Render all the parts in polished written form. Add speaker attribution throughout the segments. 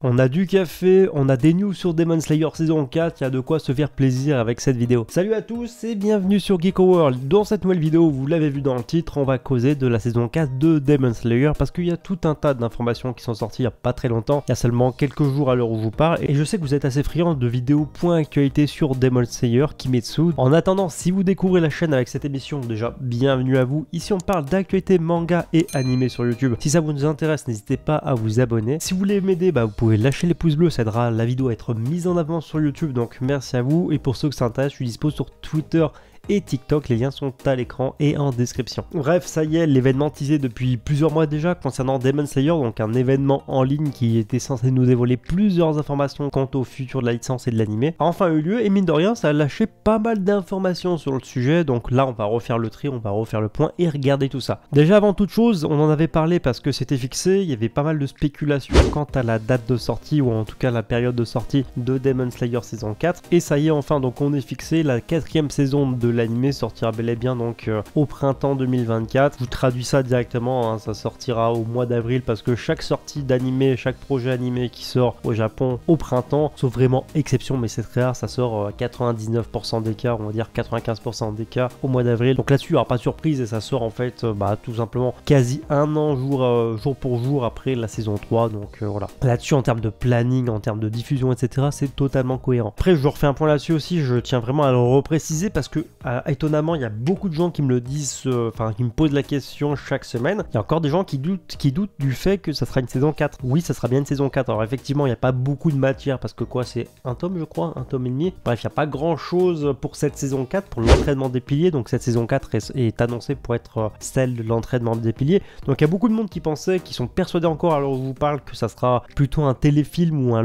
Speaker 1: On a du café, on a des news sur Demon Slayer saison 4, il y a de quoi se faire plaisir avec cette vidéo. Salut à tous et bienvenue sur Geeko World. Dans cette nouvelle vidéo, vous l'avez vu dans le titre, on va causer de la saison 4 de Demon Slayer parce qu'il y a tout un tas d'informations qui sont sorties il n'y a pas très longtemps, il y a seulement quelques jours à l'heure où je vous parle, et je sais que vous êtes assez friands de vidéos point actualité sur Demon Slayer, Kimetsu. En attendant, si vous découvrez la chaîne avec cette émission, déjà bienvenue à vous. Ici on parle d'actualité manga et animé sur YouTube. Si ça vous intéresse, n'hésitez pas à vous abonner. Si vous voulez m'aider, vous pouvez lâcher les pouces bleus, ça aidera la vidéo à être mise en avant sur YouTube, donc merci à vous. Et pour ceux que ça intéresse, je suis dispo sur Twitter et TikTok, les liens sont à l'écran et en description. Bref, ça y est, l'événement teasé depuis plusieurs mois déjà concernant Demon Slayer, donc un événement en ligne qui était censé nous dévoiler plusieurs informations quant au futur de la licence et de l'animé, a enfin eu lieu, et mine de rien, ça a lâché pas mal d'informations sur le sujet, donc là on va refaire le tri, on va refaire le point et regarder tout ça. Déjà avant toute chose, on en avait parlé parce que c'était fixé, il y avait pas mal de spéculations quant à la date de sortie, ou en tout cas la période de sortie de Demon Slayer saison 4, et ça y est enfin, donc on est fixé, la 4e saison de l'animé sortira bel et bien donc au printemps 2024. Je vous traduis ça directement, hein, ça sortira au mois d'avril parce que chaque sortie d'animé, chaque projet animé qui sort au Japon au printemps, sauf vraiment exception, mais c'est très rare, ça sort 99% des cas, on va dire 95% des cas au mois d'avril. Donc là-dessus, il n'y aura pas de surprise et ça sort en fait tout simplement quasi un an jour pour jour après la saison 3. Donc voilà. Là-dessus, en termes de planning, en termes de diffusion, etc., c'est totalement cohérent. Après, je refais un point là-dessus aussi, je tiens vraiment à le repréciser parce que étonnamment, il y a beaucoup de gens qui me le disent, qui me posent la question chaque semaine. Il y a encore des gens qui doutent du fait que ça sera une saison 4. Oui, ça sera bien une saison 4. Alors effectivement, il n'y a pas beaucoup de matière parce que quoi, c'est un tome, je crois, un tome et demi. Bref, il n'y a pas grand-chose pour cette saison 4, pour l'entraînement des piliers. Donc cette saison 4 est annoncée pour être celle de l'entraînement des piliers. Donc il y a beaucoup de monde qui pensait, qui sont persuadés encore alors je vous parle que ça sera plutôt un téléfilm ou un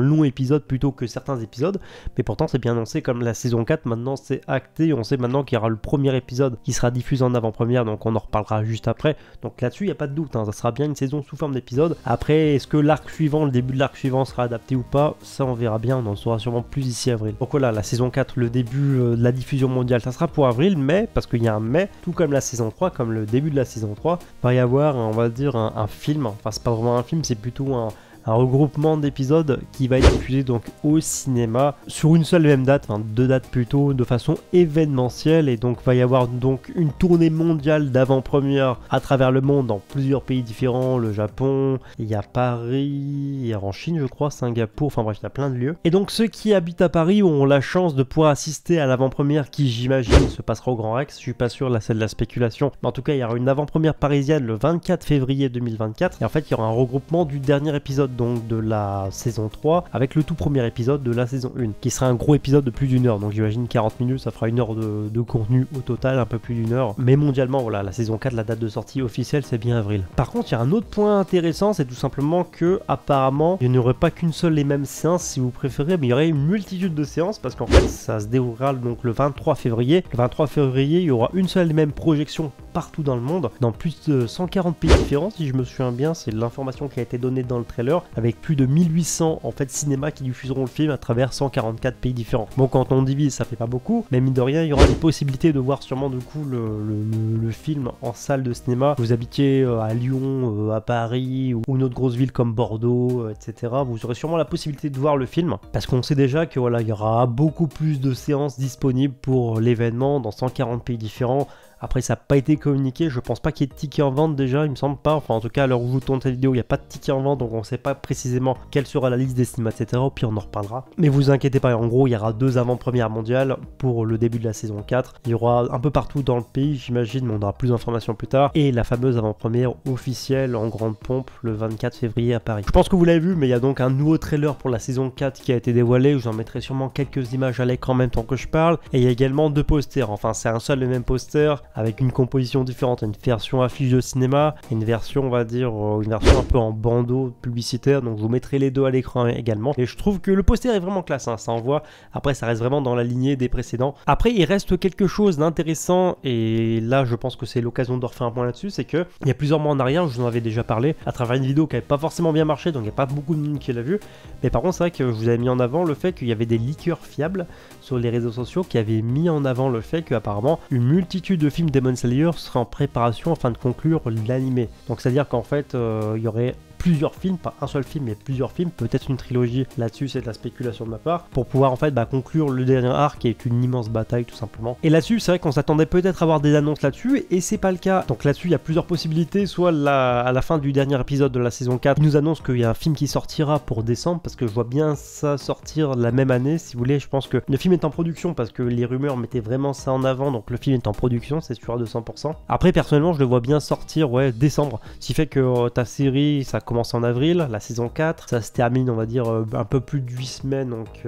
Speaker 1: long épisode plutôt que certains épisodes. Mais pourtant, c'est bien annoncé comme la saison 4. Maintenant, c'est acté. On sait maintenant qu'il y aura le premier épisode qui sera diffusé en avant-première, donc on en reparlera juste après. Donc là-dessus, il n'y a pas de doute, hein, ça sera bien une saison sous forme d'épisode. Après, est-ce que l'arc suivant, le début de l'arc suivant sera adapté ou pas? Ça, on verra bien, on en saura sûrement plus d'ici avril. Donc voilà, la saison 4, le début de la diffusion mondiale, ça sera pour avril, mais, parce qu'il y a un mais, tout comme la saison 3, comme le début de la saison 3, il va y avoir, on va dire, un film, enfin c'est pas vraiment un film, c'est plutôt un regroupement d'épisodes qui va être diffusé donc au cinéma sur une seule et même date, enfin deux dates plutôt, de façon événementielle, et donc va y avoir donc une tournée mondiale d'avant-première à travers le monde dans plusieurs pays différents, le Japon, il y a Paris, il y a en Chine je crois, Singapour, enfin bref il y a plein de lieux. Et donc ceux qui habitent à Paris auront la chance de pouvoir assister à l'avant-première qui j'imagine se passera au Grand Rex, je suis pas sûr, là c'est de la spéculation, mais en tout cas il y aura une avant-première parisienne le 24 février 2024, et en fait il y aura un regroupement du dernier épisode donc de la saison 3 avec le tout premier épisode de la saison 1 qui sera un gros épisode de plus d'une heure, donc j'imagine 40 minutes, ça fera une heure de contenu au total, un peu plus d'une heure, mais mondialement voilà, la saison 4, la date de sortie officielle c'est bien avril. Par contre il y a un autre point intéressant, c'est tout simplement que apparemment il n'y aurait pas qu'une seule et même séance si vous préférez, mais il y aurait une multitude de séances parce qu'en fait ça se déroulera donc le 23 février. Le 23 février il y aura une seule et même projection partout dans le monde, dans plus de 140 pays différents si je me souviens bien, c'est l'information qui a été donnée dans le trailer, avec plus de 1800 en fait cinémas qui diffuseront le film à travers 144 pays différents. Bon, quand on divise ça fait pas beaucoup, mais mine de rien il y aura des possibilités de voir sûrement du coup le film en salle de cinéma. Vous habitiez à Lyon, à Paris ou une autre grosse ville comme Bordeaux, etc. Vous aurez sûrement la possibilité de voir le film parce qu'on sait déjà que voilà, il y aura beaucoup plus de séances disponibles pour l'événement dans 140 pays différents. Après ça n'a pas été communiqué, je pense pas qu'il y ait de tickets en vente déjà, il me semble pas, enfin en tout cas à l'heure où je vous tourne cette vidéo il n'y a pas de tickets en vente, donc on ne sait pas précisément quelle sera la liste des cinémas, etc. Puis on en reparlera. Mais vous inquiétez pas, en gros il y aura 2 avant-premières mondiales pour le début de la saison 4, il y aura un peu partout dans le pays j'imagine, mais on aura plus d'informations plus tard, et la fameuse avant-première officielle en grande pompe le 24 février à Paris. Je pense que vous l'avez vu, mais il y a donc un nouveau trailer pour la saison 4 qui a été dévoilé, je vous en mettrai sûrement quelques images à l'écran en même temps que je parle, et il y a également 2 posters, enfin c'est un seul et même poster, avec une composition différente, une version affiche de cinéma, une version on va dire, une version un peu en bandeau publicitaire, donc je vous mettrai les deux à l'écran également, et je trouve que le poster est vraiment classe, hein, ça envoie, après ça reste vraiment dans la lignée des précédents. Après il reste quelque chose d'intéressant, et là je pense que c'est l'occasion de refaire un point là-dessus, c'est que il y a plusieurs mois en arrière, je vous en avais déjà parlé, à travers une vidéo qui n'avait pas forcément bien marché, donc il n'y a pas beaucoup de monde qui l'a vu, mais par contre c'est vrai que je vous avais mis en avant le fait qu'il y avait des leakers fiables sur les réseaux sociaux qui avaient mis en avant le fait qu'apparemment une multitude de films Demon Slayer serait en préparation afin de conclure l'animé. Donc c'est à dire qu'en fait il y aurait plusieurs films, pas un seul film mais plusieurs films, peut-être une trilogie. Là-dessus c'est de la spéculation de ma part, pour pouvoir en fait conclure le dernier arc qui est une immense bataille tout simplement. Et là-dessus c'est vrai qu'on s'attendait peut-être à avoir des annonces là-dessus et c'est pas le cas. Donc là-dessus il y a plusieurs possibilités, soit à la fin du dernier épisode de la saison 4, ils nous annoncent qu'il y a un film qui sortira pour décembre, parce que je vois bien ça sortir la même année si vous voulez. Je pense que le film est en production parce que les rumeurs mettaient vraiment ça en avant, donc le film est en production, c'est sûr à 200%. Après personnellement je le vois bien sortir décembre, ce qui fait que ta série ça commence en avril, la saison 4, ça se termine on va dire un peu plus de 8 semaines, donc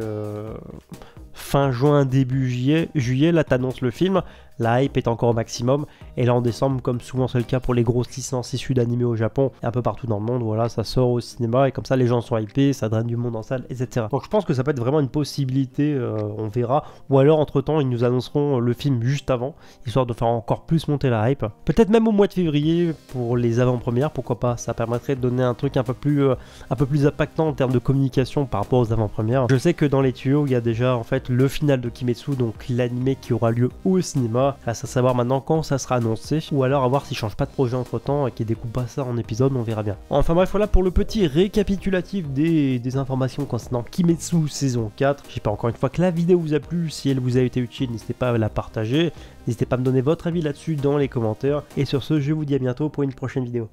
Speaker 1: fin juin, début juillet, là t'annonces le film, la hype est encore au maximum, et là en décembre, comme souvent c'est le cas pour les grosses licences issues d'animés au Japon, et un peu partout dans le monde, voilà, ça sort au cinéma, et comme ça les gens sont hypés, ça draine du monde en salle, etc. Donc je pense que ça peut être vraiment une possibilité, on verra, ou alors entre temps ils nous annonceront le film juste avant, histoire de faire encore plus monter la hype, peut-être même au mois de février pour les avant-premières, pourquoi pas, ça permettrait de donner un truc un peu plus impactant en termes de communication par rapport aux avant-premières. Je sais que dans les tuyaux il y a déjà en fait le final de Kimetsu, donc l'animé qui aura lieu au cinéma. Reste à savoir maintenant quand ça sera annoncé, ou alors à voir s'ils changent pas de projet entre temps et qu'ils découpent pas ça en épisodes, on verra bien. Enfin bref, voilà pour le petit récapitulatif des informations concernant Kimetsu saison 4. J'espère encore une fois que la vidéo vous a plu. Si elle vous a été utile, n'hésitez pas à la partager, n'hésitez pas à me donner votre avis là-dessus dans les commentaires. Et sur ce, je vous dis à bientôt pour une prochaine vidéo.